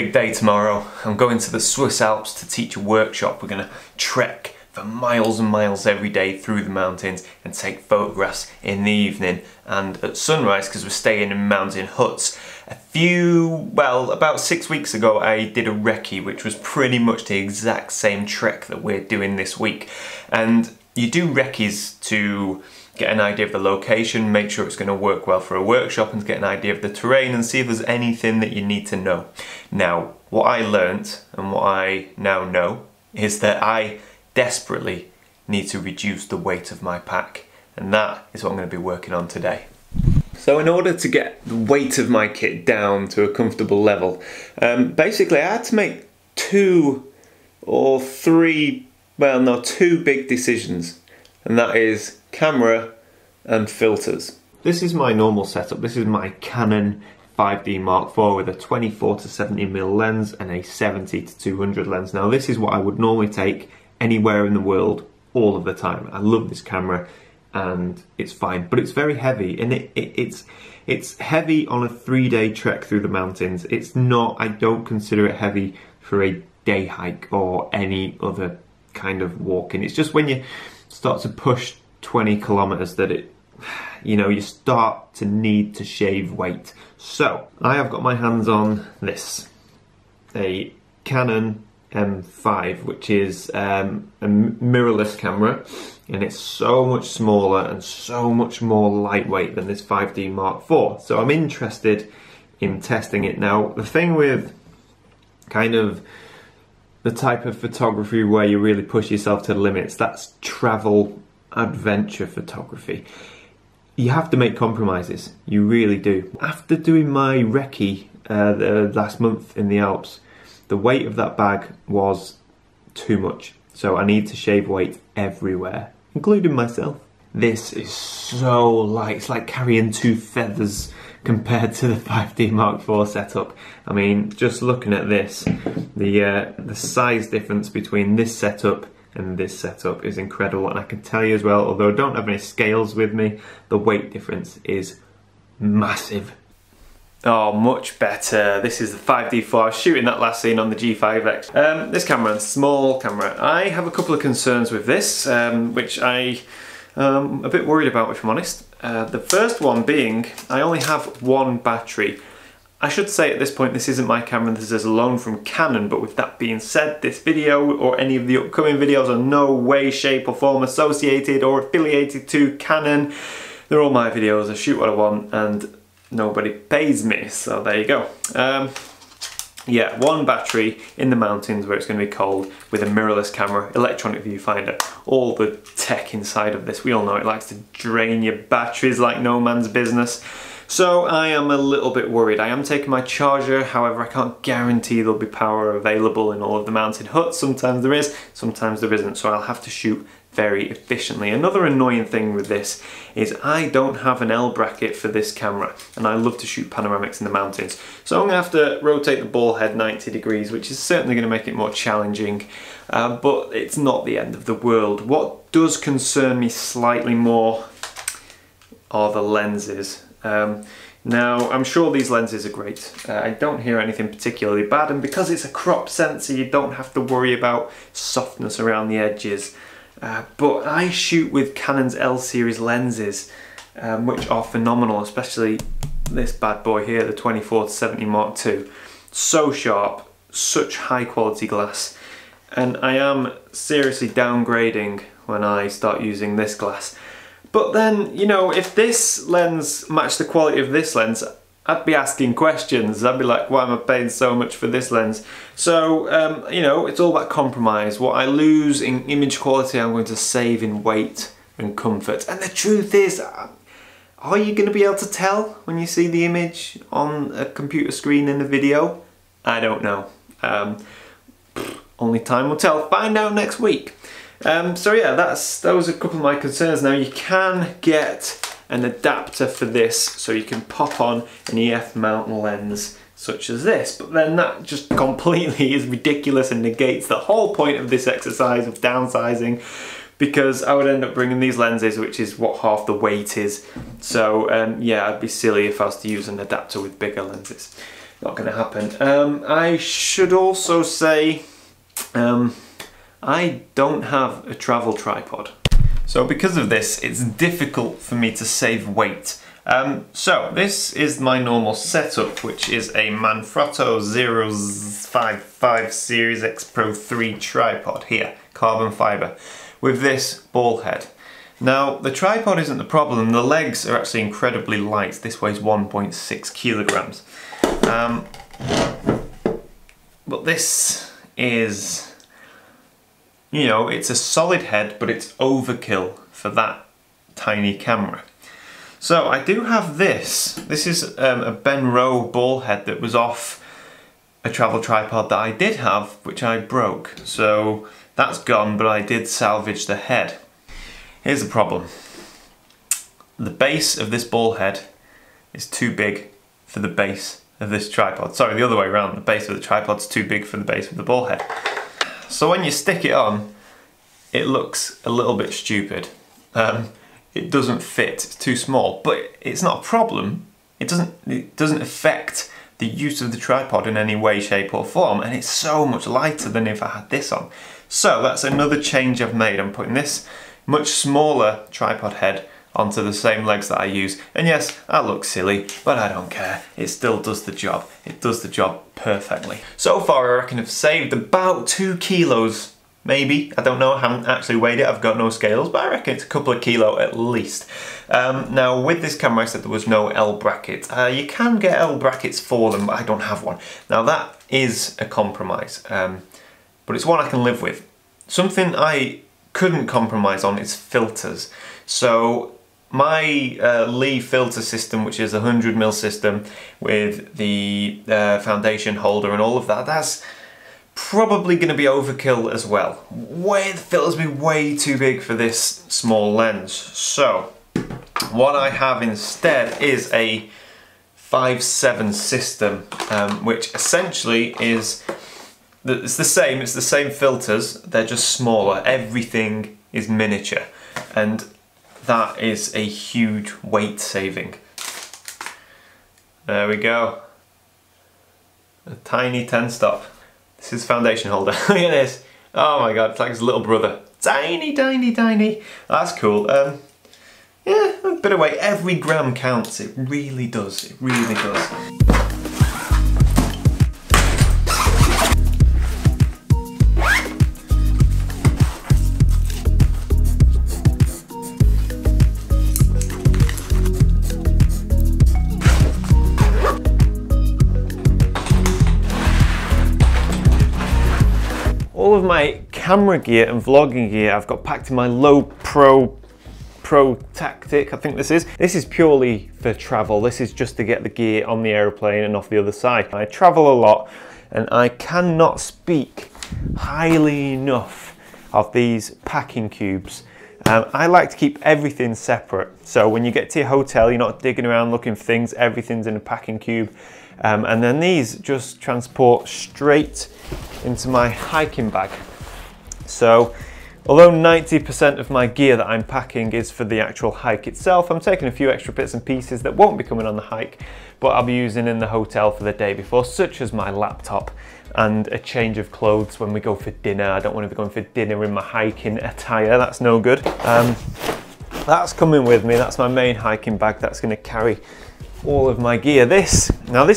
big day tomorrow. I'm going to the Swiss Alps to teach a workshop. We're going to trek for miles and miles every day through the mountains and take photographs in the evening and at sunrise, because we're staying in mountain huts. About 6 weeks ago I did a recce, which was pretty much the exact same trek that we're doing this week. And you do recces to get an idea of the location, make sure it's going to work well for a workshop, and to get an idea of the terrain and see if there's anything that you need to know. Now, what I learnt and what I now know is that I desperately need to reduce the weight of my pack, and that is what I'm going to be working on today. So in order to get the weight of my kit down to a comfortable level, basically I had to make two big decisions, and that is camera and filters. This is my normal setup. This is my Canon 5D Mark IV with a 24 to 70mm lens and a 70 to 200 lens. Now this is what I would normally take anywhere in the world all of the time. I love this camera and it's fine, but it's very heavy, and it's heavy on a 3-day trek through the mountains. It's not, I don't consider it heavy for a day hike or any other kind of walking. It's just when you start to push 20 kilometers that you start to need to shave weight. So I have got my hands on this, a Canon M5, which is a mirrorless camera, and it's so much smaller and so much more lightweight than this 5D Mark IV. So I'm interested in testing it. Now, the thing with kind of the type of photography where you really push yourself to the limits, that's travel adventure photography. You have to make compromises, you really do. After doing my recce last month in the Alps, the weight of that bag was too much. So I need to shave weight everywhere, including myself. This is so light, it's like carrying 2 feathers compared to the 5D Mark IV setup. I mean, just looking at this, the size difference between this setup and this setup is incredible. And I can tell you as well, although I don't have any scales with me, the weight difference is massive. Oh, much better. This is the 5D4. I was shooting that last scene on the G5X. This camera, small camera. I have a couple of concerns with this, which I am a bit worried about, if I'm honest. The first one being, I only have one battery. I should say at this point, this isn't my camera, this is a loan from Canon, but with that being said, this video or any of the upcoming videos are no way, shape or form associated or affiliated to Canon. They're all my videos, I shoot what I want and nobody pays me, so there you go. Yeah, one battery in the mountains where it's going to be cold with a mirrorless camera, electronic viewfinder, all the tech inside of this. We all know it likes to drain your batteries like no man's business. So I am a little bit worried. I am taking my charger, however I can't guarantee there'll be power available in all of the mountain huts. Sometimes there is, sometimes there isn't, so I'll have to shoot very efficiently. Another annoying thing with this is I don't have an L bracket for this camera, and I love to shoot panoramics in the mountains. So I'm going to have to rotate the ball head 90 degrees, which is certainly going to make it more challenging, but it's not the end of the world. What does concern me slightly more are the lenses. Now, I'm sure these lenses are great. I don't hear anything particularly bad, and because it's a crop sensor, you don't have to worry about softness around the edges. But I shoot with Canon's L series lenses, which are phenomenal, especially this bad boy here, the 24 to 70 Mark II. So sharp, such high quality glass, and I am seriously downgrading when I start using this glass. But then, if this lens matched the quality of this lens, I'd be asking questions. I'd be like, why am I paying so much for this lens? So, it's all about compromise. What I lose in image quality, I'm going to save in weight and comfort. And the truth is, are you going to be able to tell when you see the image on a computer screen in a video? I don't know. Only time will tell. Find out next week. So yeah, that was a couple of my concerns. Now you can get an adapter for this, so you can pop on an EF mount lens such as this, but then that just completely is ridiculous and negates the whole point of this exercise of downsizing, because I would end up bringing these lenses, which is what half the weight is. So yeah, I'd be silly if I was to use an adapter with bigger lenses. Not going to happen. I should also say I don't have a travel tripod. So because of this, it's difficult for me to save weight. So this is my normal setup, which is a Manfrotto 055 Series X Pro 3 tripod here, carbon fibre, with this ball head. Now the tripod isn't the problem, the legs are actually incredibly light. This weighs 1.6 kilograms. But this is, you know, it's a solid head, but it's overkill for that tiny camera. So I do have this. This is a Benro ball head that was off a travel tripod that I did have, which I broke. So that's gone, but I did salvage the head. Here's the problem. The base of this ball head is too big for the base of this tripod. Sorry, the other way around. The base of the tripod's too big for the base of the ball head. So when you stick it on, it looks a little bit stupid. It doesn't fit, it's too small, but it's not a problem. It doesn't affect the use of the tripod in any way, shape or form, and it's so much lighter than if I had this on. So that's another change I've made. I'm putting this much smaller tripod head onto the same legs that I use. And yes, I look silly, but I don't care. It still does the job. It does the job perfectly. So far, I reckon I've saved about 2 kilos. Maybe, I don't know, I haven't actually weighed it, I've got no scales, but I reckon it's a couple of kilo at least. Now with this camera I said there was no L bracket. You can get L brackets for them, but I don't have one. Now that is a compromise, but it's one I can live with. Something I couldn't compromise on is filters. So my Lee filter system, which is a 100mm system with the foundation holder and all of that, that's probably going to be overkill as well. The filters be way too big for this small lens. So what I have instead is a 5.7 system, which essentially is it's the same filters, they're just smaller. Everything is miniature, and that is a huge weight saving. There we go. A tiny 10-stop. This is foundation holder. Look at this. Oh my god, it's like his little brother. Tiny, tiny, tiny. That's cool. Yeah, a bit of weight. Every gram counts. It really does. It really does. All of my camera gear and vlogging gear I've got packed in my low pro tactic, I think this is. This is purely for travel. This is just to get the gear on the aeroplane and off the other side. I travel a lot and I cannot speak highly enough of these packing cubes. I like to keep everything separate. So when you get to your hotel, you're not digging around looking for things, everything's in a packing cube. And then these just transport straight into my hiking bag. So although 90% of my gear that I'm packing is for the actual hike itself, I'm taking a few extra bits and pieces that won't be coming on the hike, but I'll be using in the hotel for the day before, such as my laptop and a change of clothes when we go for dinner. I don't want to be going for dinner in my hiking attire, that's no good. That's coming with me, that's my main hiking bag, that's going to carry all of my gear. This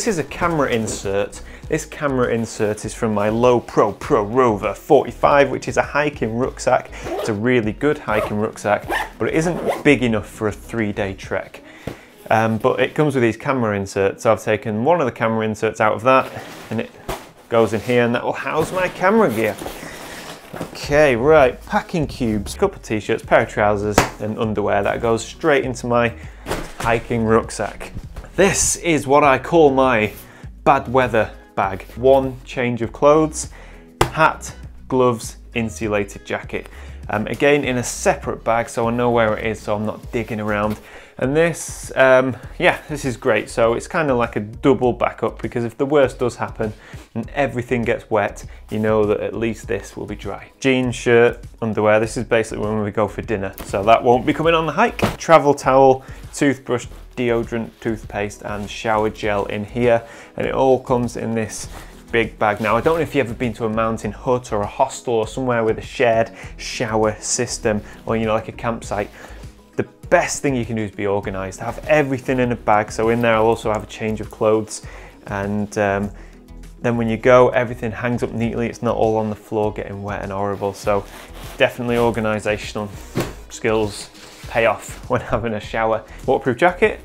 is a camera insert. This camera insert is from my Low Pro Rover 45, which is a hiking rucksack. It's a really good hiking rucksack, but it isn't big enough for a 3-day trek. But it comes with these camera inserts, so I've taken one of the camera inserts out of that, and it goes in here, and that will house my camera gear. Okay, right, packing cubes, a couple of t-shirts, pair of trousers, and underwear. That goes straight into my hiking rucksack. This is what I call my bad weather bag. One change of clothes, hat, gloves, insulated jacket. again in a separate bag so I know where it is, so I'm not digging around. And this, yeah, this is great. So it's kind of like a double backup, because if the worst does happen and everything gets wet, you know that at least this will be dry. Jeans, shirt, underwear. This is basically when we go for dinner, so that won't be coming on the hike. Travel towel, toothbrush, deodorant, toothpaste and shower gel in here, and it all comes in this big bag. Now I don't know if you've ever been to a mountain hut or a hostel or somewhere with a shared shower system, or you know, like a campsite. The best thing you can do is be organized, have everything in a bag. So in there I'll also have a change of clothes, and then when you go, everything hangs up neatly. It's not all on the floor getting wet and horrible. So definitely organizational skills pay off when having a shower. Waterproof jacket,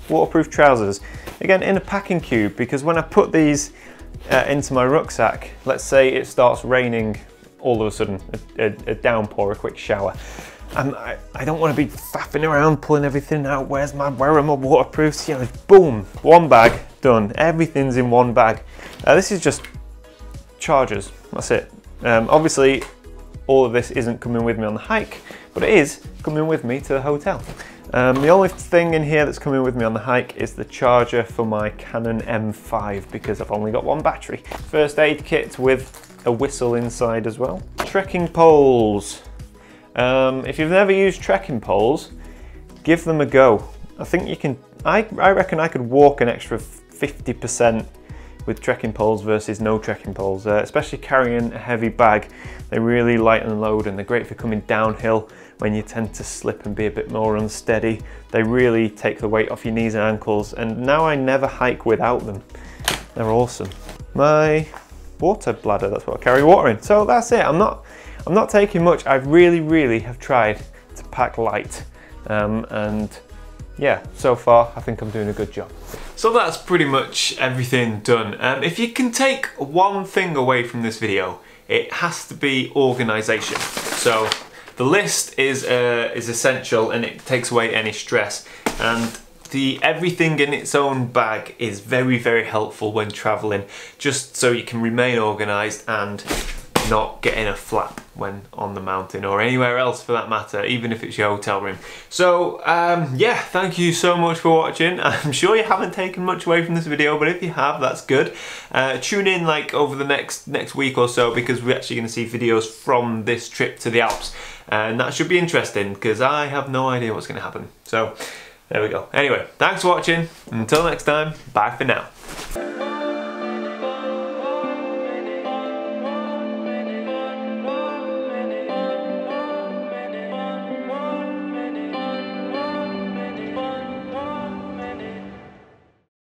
waterproof trousers, again in a packing cube, because when I put these into my rucksack, let's say it starts raining all of a sudden, a downpour, a quick shower, I don't want to be faffing around pulling everything out. Where are my waterproofs? You know, boom, one bag, done. Everything's in one bag. This is just chargers, that's it. Obviously all of this isn't coming with me on the hike, but it is coming with me to the hotel. The only thing in here that's coming with me on the hike is the charger for my Canon M5, because I've only got one battery. First aid kit with a whistle inside as well. Trekking poles. If you've never used trekking poles, give them a go. I think you can, I reckon I could walk an extra 50% with trekking poles versus no trekking poles, especially carrying a heavy bag. They really lighten the load, and they're great for coming downhill when you tend to slip and be a bit more unsteady. They really take the weight off your knees and ankles, and now I never hike without them. They're awesome. My water bladder, that's what I carry water in. So that's it. I'm not taking much. I really have tried to pack light, and yeah, so far I think I'm doing a good job. So that's pretty much everything done. If you can take one thing away from this video, it has to be organisation. So the list is essential, and it takes away any stress. And the everything in its own bag is very helpful when traveling, just so you can remain organised and not get in a flap when on the mountain, or anywhere else for that matter, even if it's your hotel room. So yeah, thank you so much for watching. I'm sure you haven't taken much away from this video, but if you have, that's good. Tune in like over the next week or so, because we're actually going to see videos from this trip to the Alps, and that should be interesting because I have no idea what's going to happen. So there we go. Anyway, thanks for watching. Until next time, bye for now.